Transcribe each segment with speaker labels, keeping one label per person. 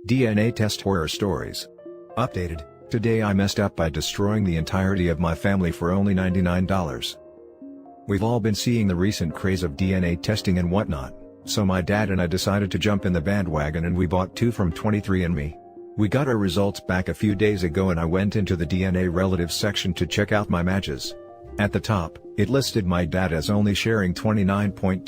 Speaker 1: DNA test horror stories. Updated. Today I messed up by destroying the entirety of my family for only $99. We've all been seeing the recent craze of DNA testing and whatnot, so my dad and I decided to jump in the bandwagon and we bought 2 from 23andMe. We got our results back a few days ago and I went into the DNA relatives section to check out my matches. At the top, it listed my dad as only sharing 29.2%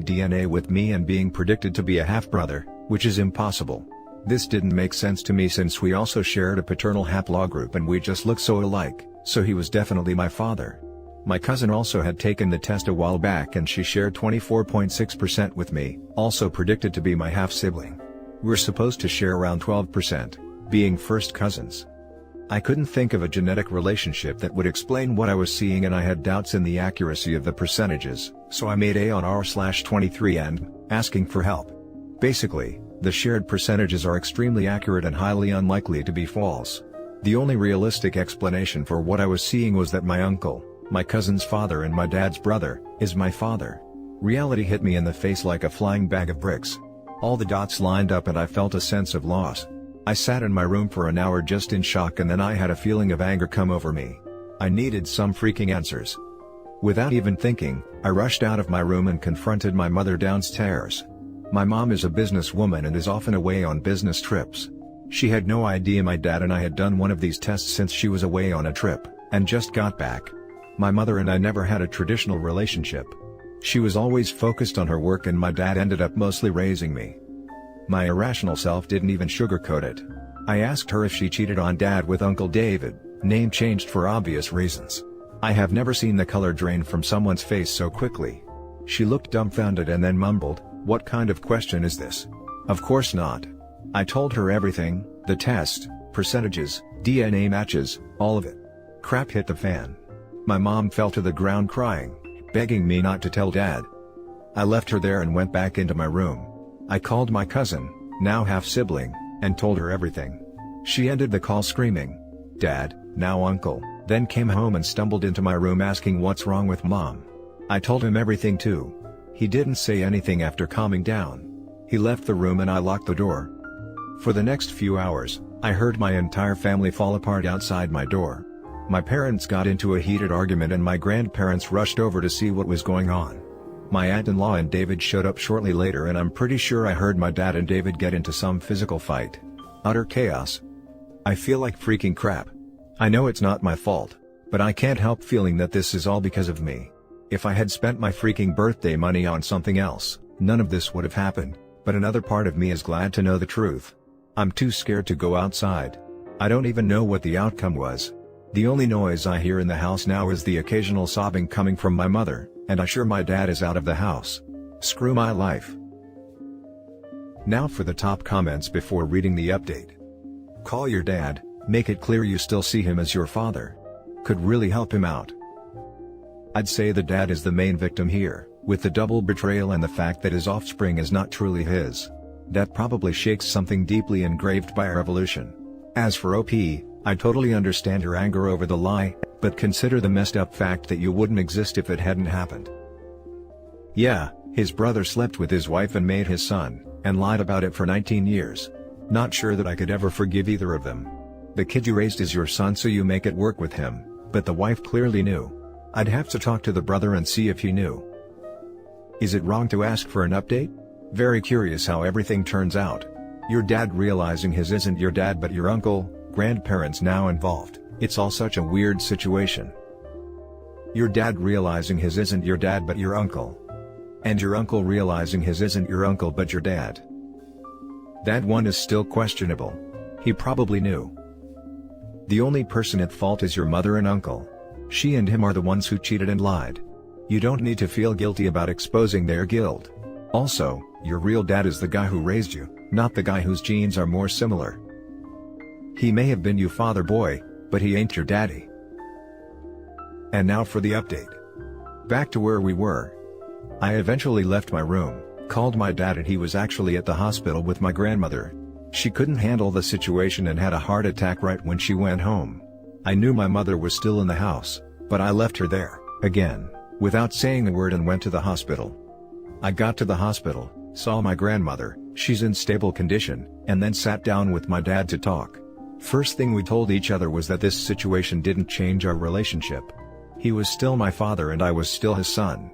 Speaker 1: DNA with me and being predicted to be a half-brother, which is impossible. This didn't make sense to me since we also shared a paternal haplogroup and we just look so alike, so he was definitely my father. My cousin also had taken the test a while back and she shared 24.6% with me, also predicted to be my half-sibling. We're supposed to share around 12%, being first cousins. I couldn't think of a genetic relationship that would explain what I was seeing and I had doubts in the accuracy of the percentages, so I made a on r/23and, asking for help. Basically, the shared percentages are extremely accurate and highly unlikely to be false. The only realistic explanation for what I was seeing was that my uncle, my cousin's father and my dad's brother, is my father. Reality hit me in the face like a flying bag of bricks. All the dots lined up and I felt a sense of loss. I sat in my room for an hour just in shock and then I had a feeling of anger come over me. I needed some freaking answers. Without even thinking, I rushed out of my room and confronted my mother downstairs. My mom is a businesswoman and is often away on business trips. She had no idea my dad and I had done one of these tests since she was away on a trip, and just got back. My mother and I never had a traditional relationship. She was always focused on her work and my dad ended up mostly raising me. My irrational self didn't even sugarcoat it. I asked her if she cheated on dad with Uncle David, name changed for obvious reasons. I have never seen the color drain from someone's face so quickly. She looked dumbfounded and then mumbled, "What kind of question is this? Of course not." I told her everything, the test, percentages, DNA matches, all of it. Crap hit the fan. My mom fell to the ground crying, begging me not to tell dad. I left her there and went back into my room. I called my cousin, now half-sibling, and told her everything. She ended the call screaming, "Dad, now uncle," then came home and stumbled into my room asking what's wrong with mom. I told him everything too. He didn't say anything after calming down. He left the room and I locked the door. For the next few hours, I heard my entire family fall apart outside my door. My parents got into a heated argument and my grandparents rushed over to see what was going on. My aunt-in-law and David showed up shortly later and I'm pretty sure I heard my dad and David get into some physical fight. Utter chaos. I feel like freaking crap. I know it's not my fault, but I can't help feeling that this is all because of me. If I had spent my freaking birthday money on something else, none of this would have happened, but another part of me is glad to know the truth. I'm too scared to go outside. I don't even know what the outcome was. The only noise I hear in the house now is the occasional sobbing coming from my mother, and I'm sure my dad is out of the house. Screw my life. Now for the top comments before reading the update. Call your dad, make it clear you still see him as your father. Could really help him out. I'd say the dad is the main victim here, with the double betrayal and the fact that his offspring is not truly his. That probably shakes something deeply engraved by our evolution. As for OP, I totally understand your anger over the lie, but consider the messed up fact that you wouldn't exist if it hadn't happened. Yeah, his brother slept with his wife and made his son, and lied about it for 19 years. Not sure that I could ever forgive either of them. The kid you raised is your son so you make it work with him, but the wife clearly knew. I'd have to talk to the brother and see if he knew. Is it wrong to ask for an update? Very curious how everything turns out. Your dad realizing his isn't your dad but your uncle, grandparents now involved, it's all such a weird situation. Your dad realizing his isn't your dad but your uncle. And your uncle realizing his isn't your uncle but your dad. That one is still questionable. He probably knew. The only person at fault is your mother and uncle. She and him are the ones who cheated and lied. You don't need to feel guilty about exposing their guilt. Also, your real dad is the guy who raised you, not the guy whose genes are more similar. He may have been your father boy, but he ain't your daddy. And now for the update. Back to where we were. I eventually left my room, called my dad and he was actually at the hospital with my grandmother. She couldn't handle the situation and had a heart attack right when she went home. I knew my mother was still in the house, but I left her there, again, without saying a word and went to the hospital. I got to the hospital, saw my grandmother, She's in stable condition, and then sat down with my dad to talk. First thing we told each other was that this situation didn't change our relationship. He was still my father and I was still his son.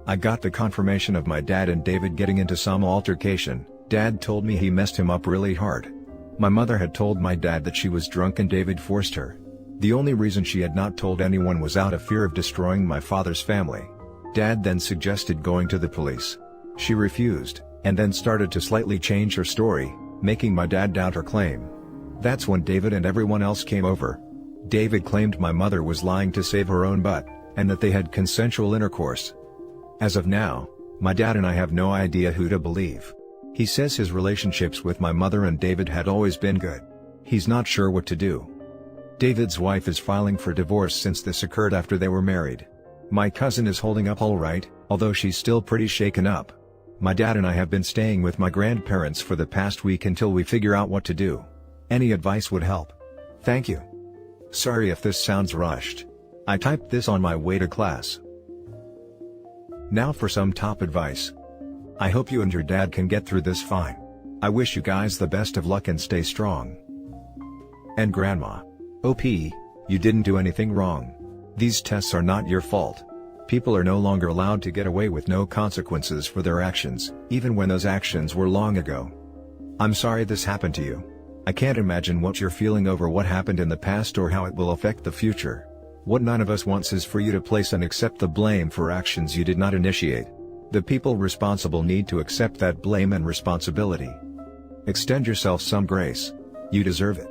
Speaker 1: I got the confirmation of my dad and David getting into some altercation. Dad told me he messed him up really hard. My mother had told my dad that she was drunk and David forced her. The only reason she had not told anyone was out of fear of destroying my father's family. Dad then suggested going to the police. She refused, and then started to slightly change her story, making my dad doubt her claim. That's when David and everyone else came over. David claimed my mother was lying to save her own butt, and that they had consensual intercourse. As of now, my dad and I have no idea who to believe. He says his relationships with my mother and David had always been good. He's not sure what to do. David's wife is filing for divorce since this occurred after they were married. My cousin is holding up all right, although she's still pretty shaken up. My dad and I have been staying with my grandparents for the past week until we figure out what to do. Any advice would help. Thank you. Sorry if this sounds rushed. I typed this on my way to class. Now for some top advice. I hope you and your dad can get through this fine. I wish you guys the best of luck and stay strong. And Grandma. OP, you didn't do anything wrong. These tests are not your fault. People are no longer allowed to get away with no consequences for their actions, even when those actions were long ago. I'm sorry this happened to you. I can't imagine what you're feeling over what happened in the past or how it will affect the future. What none of us wants is for you to place and accept the blame for actions you did not initiate. The people responsible need to accept that blame and responsibility. Extend yourself some grace. You deserve it.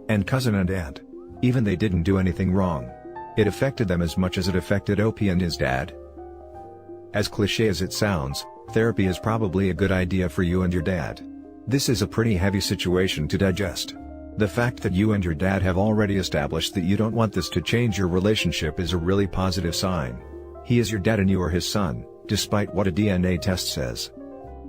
Speaker 1: And cousin and aunt. Even they didn't do anything wrong. It affected them as much as it affected Opie and his dad. As cliché as it sounds, therapy is probably a good idea for you and your dad. This is a pretty heavy situation to digest. The fact that you and your dad have already established that you don't want this to change your relationship is a really positive sign. He is your dad and you are his son, despite what a DNA test says.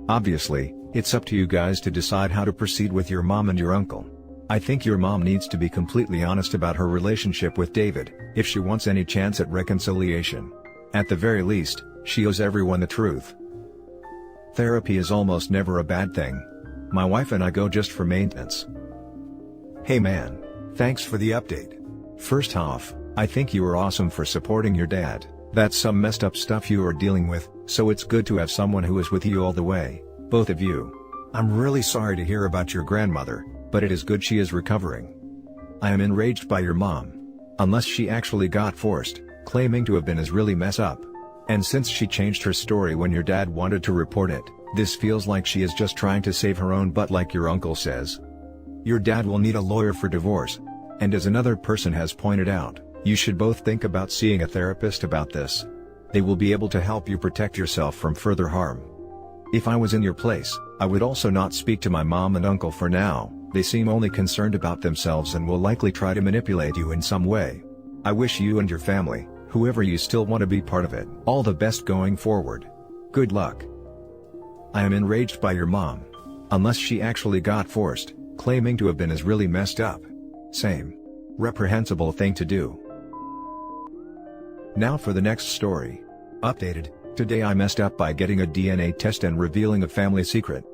Speaker 1: Obviously, it's up to you guys to decide how to proceed with your mom and your uncle. I think your mom needs to be completely honest about her relationship with David, if she wants any chance at reconciliation. At the very least, she owes everyone the truth. Therapy is almost never a bad thing. My wife and I go just for maintenance. Hey man, thanks for the update. First off, I think you are awesome for supporting your dad. That's some messed up stuff you are dealing with, so it's good to have someone who is with you all the way, both of you. I'm really sorry to hear about your grandmother, but it is good she is recovering. I am enraged by your mom. Unless she actually got forced, claiming to have been is really mess up. And since she changed her story when your dad wanted to report it, this feels like she is just trying to save her own butt like your uncle says. Your dad will need a lawyer for divorce. And as another person has pointed out, you should both think about seeing a therapist about this. They will be able to help you protect yourself from further harm. If I was in your place, I would also not speak to my mom and uncle for now. They seem only concerned about themselves and will likely try to manipulate you in some way. I wish you and your family, whoever you still want to be part of it, all the best going forward. Good luck. I am enraged by your mom. Unless she actually got forced, claiming to have been is really messed up. Same. Reprehensible thing to do. Now for the next story. Updated, today I messed up by getting a DNA test and revealing a family secret.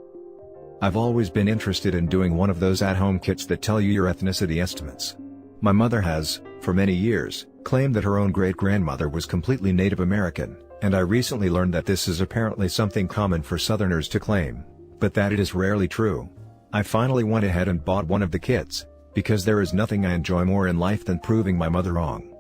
Speaker 1: I've always been interested in doing one of those at-home kits that tell you your ethnicity estimates. My mother has, for many years, claimed that her own great-grandmother was completely Native American, and I recently learned that this is apparently something common for Southerners to claim, but that it is rarely true. I finally went ahead and bought one of the kits, because there is nothing I enjoy more in life than proving my mother wrong.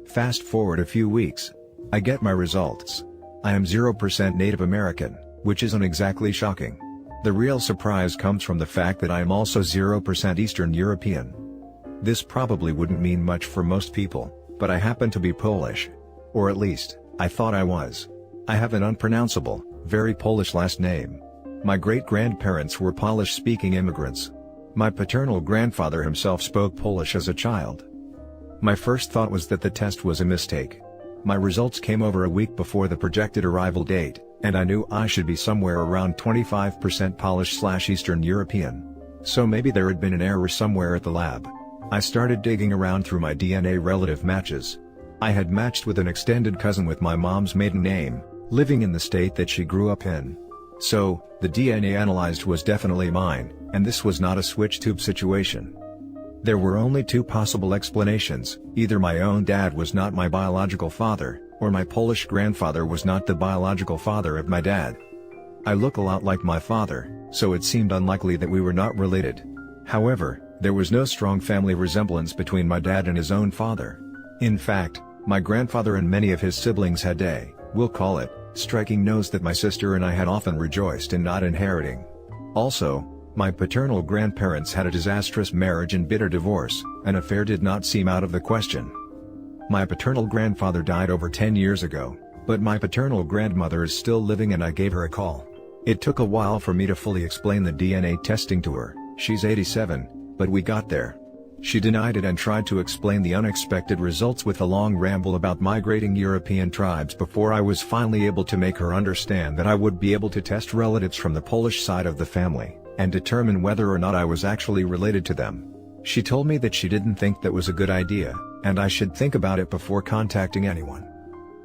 Speaker 1: Fast forward a few weeks. I get my results. I am 0% Native American, which isn't exactly shocking. The real surprise comes from the fact that I am also 0% Eastern European. This probably wouldn't mean much for most people, but I happen to be Polish. Or at least, I thought I was. I have an unpronounceable, very Polish last name. My great-grandparents were Polish-speaking immigrants. My paternal grandfather himself spoke Polish as a child. My first thought was that the test was a mistake. My results came over a week before the projected arrival date, and I knew I should be somewhere around 25% Polish/Eastern European. So maybe there had been an error somewhere at the lab. I started digging around through my DNA relative matches. I had matched with an extended cousin with my mom's maiden name, living in the state that she grew up in. So, the DNA analyzed was definitely mine, and this was not a switch tube situation. There were only two possible explanations: either my own dad was not my biological father, or my Polish grandfather was not the biological father of my dad. I look a lot like my father, so it seemed unlikely that we were not related. However, there was no strong family resemblance between my dad and his own father. In fact, my grandfather and many of his siblings had we'll call it, striking nose that my sister and I had often rejoiced in not inheriting. Also, my paternal grandparents had a disastrous marriage and bitter divorce. An affair did not seem out of the question. My paternal grandfather died over 10 years ago, but my paternal grandmother is still living and I gave her a call. It took a while for me to fully explain the DNA testing to her. She's 87, but we got there. She denied it and tried to explain the unexpected results with a long ramble about migrating European tribes before I was finally able to make her understand that I would be able to test relatives from the Polish side of the family, and determine whether or not I was actually related to them. She told me that she didn't think that was a good idea, and I should think about it before contacting anyone.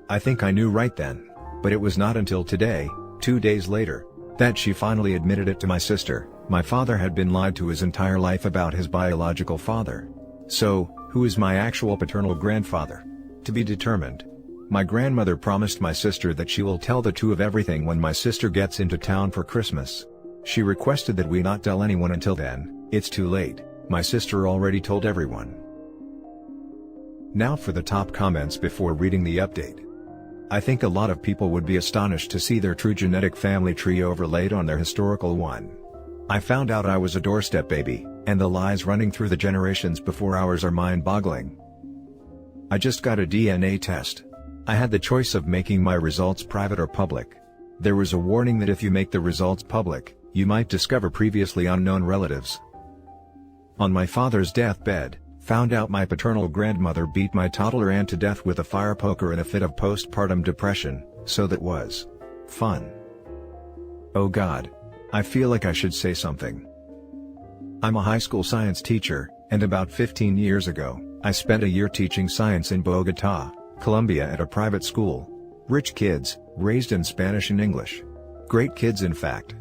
Speaker 1: I think I knew right then, but it was not until today, 2 days later, that she finally admitted it to my sister. My father had been lied to his entire life about his biological father. So, who is my actual paternal grandfather? To be determined. My grandmother promised my sister that she will tell the two of everything when my sister gets into town for Christmas. She requested that we not tell anyone until then. It's too late, my sister already told everyone. Now for the top comments before reading the update. I think a lot of people would be astonished to see their true genetic family tree overlaid on their historical one. I found out I was a doorstep baby, and the lies running through the generations before ours are mind-boggling. I just got a DNA test. I had the choice of making my results private or public. There was a warning that if you make the results public, you might discover previously unknown relatives. On my father's deathbed, found out my paternal grandmother beat my toddler aunt to death with a fire poker in a fit of postpartum depression, so that was fun. Oh God. I feel like I should say something. I'm a high school science teacher, and about 15 years ago, I spent a year teaching science in Bogotá, Colombia at a private school. Rich kids, raised in Spanish and English. Great kids in fact.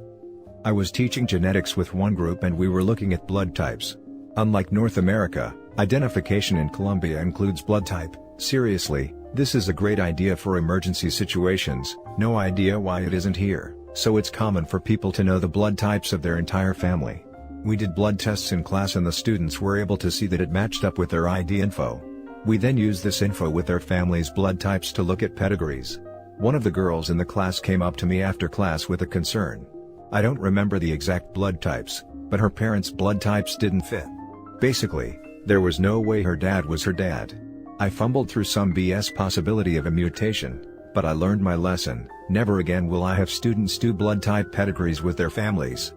Speaker 1: I was teaching genetics with one group and we were looking at blood types. Unlike North America, identification in Colombia includes blood type. Seriously, this is a great idea for emergency situations. No idea why it isn't here. So it's common for people to know the blood types of their entire family. We did blood tests in class and the students were able to see that it matched up with their ID info. We then used this info with their family's blood types to look at pedigrees. One of the girls in the class came up to me after class with a concern. I don't remember the exact blood types, but her parents' blood types didn't fit. Basically, there was no way her dad was her dad. I fumbled through some BS possibility of a mutation, but I learned my lesson. Never again will I have students do blood type pedigrees with their families.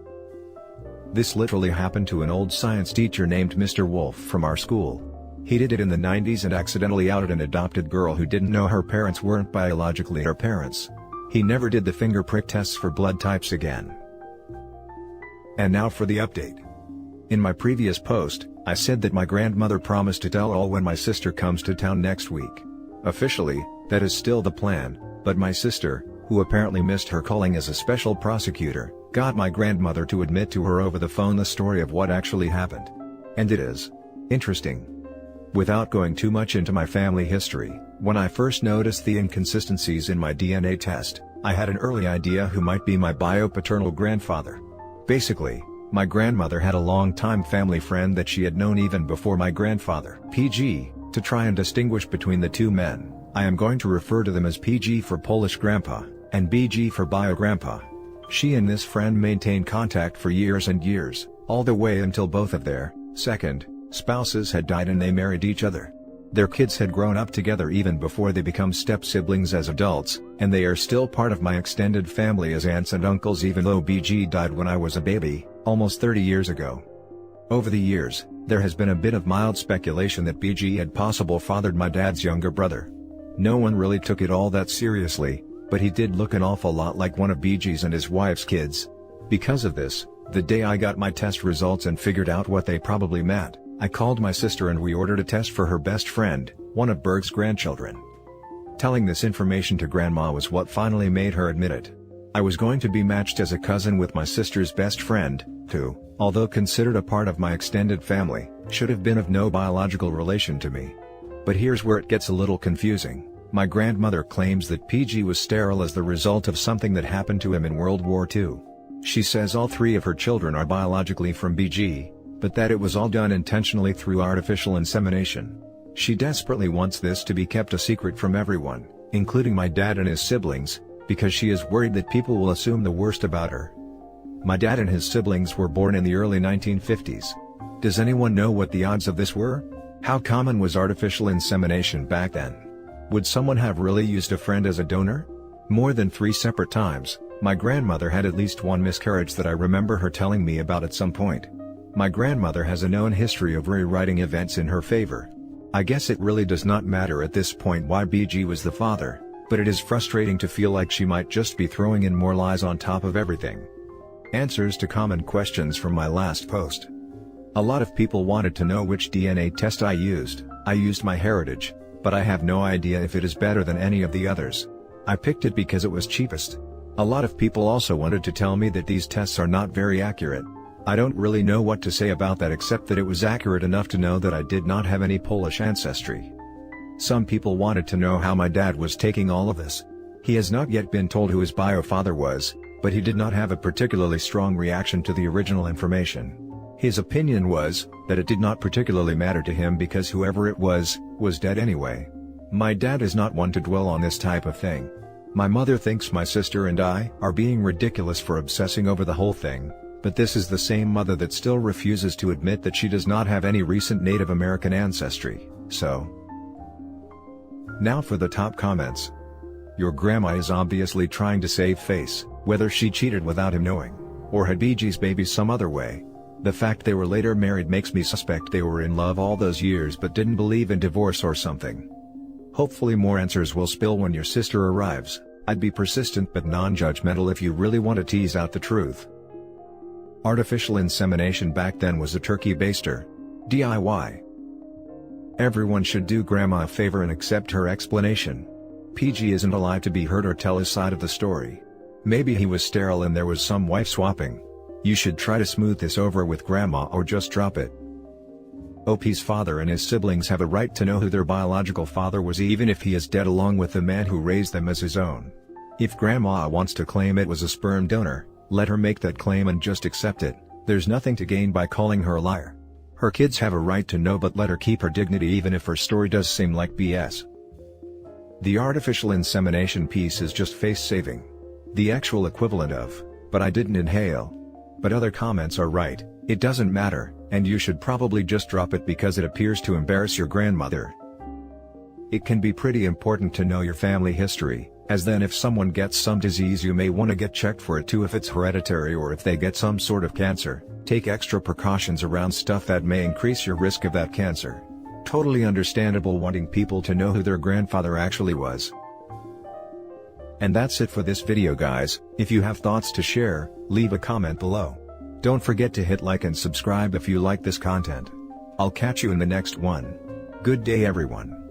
Speaker 1: This literally happened to an old science teacher named Mr. Wolf from our school. He did it in the 90s and accidentally outed an adopted girl who didn't know her parents weren't biologically her parents. He never did the finger prick tests for blood types again. And now for the update. In my previous post, I said that my grandmother promised to tell all when my sister comes to town next week. Officially, that is still the plan, but my sister, who apparently missed her calling as a special prosecutor, got my grandmother to admit to her over the phone the story of what actually happened. And it is interesting. Without going too much into my family history, when I first noticed the inconsistencies in my DNA test, I had an early idea who might be my bio-paternal grandfather. Basically, my grandmother had a long-time family friend that she had known even before my grandfather. PG, to try and distinguish between the two men, I am going to refer to them as PG for Polish grandpa, and BG for bio-grandpa. She and this friend maintained contact for years and years, all the way until both of their spouses had died and they married each other. Their kids had grown up together even before they become step-siblings as adults, and they are still part of my extended family as aunts and uncles even though BG died when I was a baby, almost 30 years ago. Over the years, there has been a bit of mild speculation that BG had possibly fathered my dad's younger brother. No one really took it all that seriously, but he did look an awful lot like one of BG's and his wife's kids. Because of this, the day I got my test results and figured out what they probably meant, I called my sister and we ordered a test for her best friend, one of Berg's grandchildren. Telling this information to Grandma was what finally made her admit it. I was going to be matched as a cousin with my sister's best friend, who, although considered a part of my extended family, should have been of no biological relation to me. But here's where it gets a little confusing. My grandmother claims that PG was sterile as the result of something that happened to him in World War II. She says all 3 of her children are biologically from BG, but that it was all done intentionally through artificial insemination. She desperately wants this to be kept a secret from everyone, including my dad and his siblings, because she is worried that people will assume the worst about her. My dad and his siblings were born in the early 1950s. Does anyone know what the odds of this were? How common was artificial insemination back then? Would someone have really used a friend as a donor? More than 3 separate times, my grandmother had at least 1 miscarriage that I remember her telling me about at some point. My grandmother has a known history of rewriting events in her favor. I guess it really does not matter at this point why BG was the father, but it is frustrating to feel like she might just be throwing in more lies on top of everything. Answers to common questions from my last post. A lot of people wanted to know which DNA test I used. I used MyHeritage, but I have no idea if it is better than any of the others. I picked it because it was cheapest. A lot of people also wanted to tell me that these tests are not very accurate. I don't really know what to say about that except that it was accurate enough to know that I did not have any Polish ancestry. Some people wanted to know how my dad was taking all of this. He has not yet been told who his bio father was, but he did not have a particularly strong reaction to the original information. His opinion was that it did not particularly matter to him because whoever it was dead anyway. My dad is not one to dwell on this type of thing. My mother thinks my sister and I are being ridiculous for obsessing over the whole thing, but this is the same mother that still refuses to admit that she does not have any recent Native American ancestry, so. Now for the top comments. Your grandma is obviously trying to save face, whether she cheated without him knowing, or had BG's baby some other way. The fact they were later married makes me suspect they were in love all those years but didn't believe in divorce or something. Hopefully more answers will spill when your sister arrives. I'd be persistent but non-judgmental if you really want to tease out the truth. Artificial insemination back then was a turkey baster. DIY. Everyone should do grandma a favor and accept her explanation. PG isn't alive to be heard or tell his side of the story. Maybe he was sterile and there was some wife swapping. You should try to smooth this over with grandma or just drop it. OP's father and his siblings have a right to know who their biological father was even if he is dead, along with the man who raised them as his own. If grandma wants to claim it was a sperm donor, let her make that claim and just accept it. There's nothing to gain by calling her a liar. Her kids have a right to know, but let her keep her dignity even if her story does seem like BS. The artificial insemination piece is just face saving. The actual equivalent of, but I didn't inhale. But other comments are right, it doesn't matter, and you should probably just drop it because it appears to embarrass your grandmother. It can be pretty important to know your family history, as then if someone gets some disease you may want to get checked for it too if it's hereditary, or if they get some sort of cancer, take extra precautions around stuff that may increase your risk of that cancer. Totally understandable wanting people to know who their grandfather actually was. And that's it for this video guys. If you have thoughts to share, leave a comment below. Don't forget to hit like and subscribe if you like this content. I'll catch you in the next one. Good day everyone.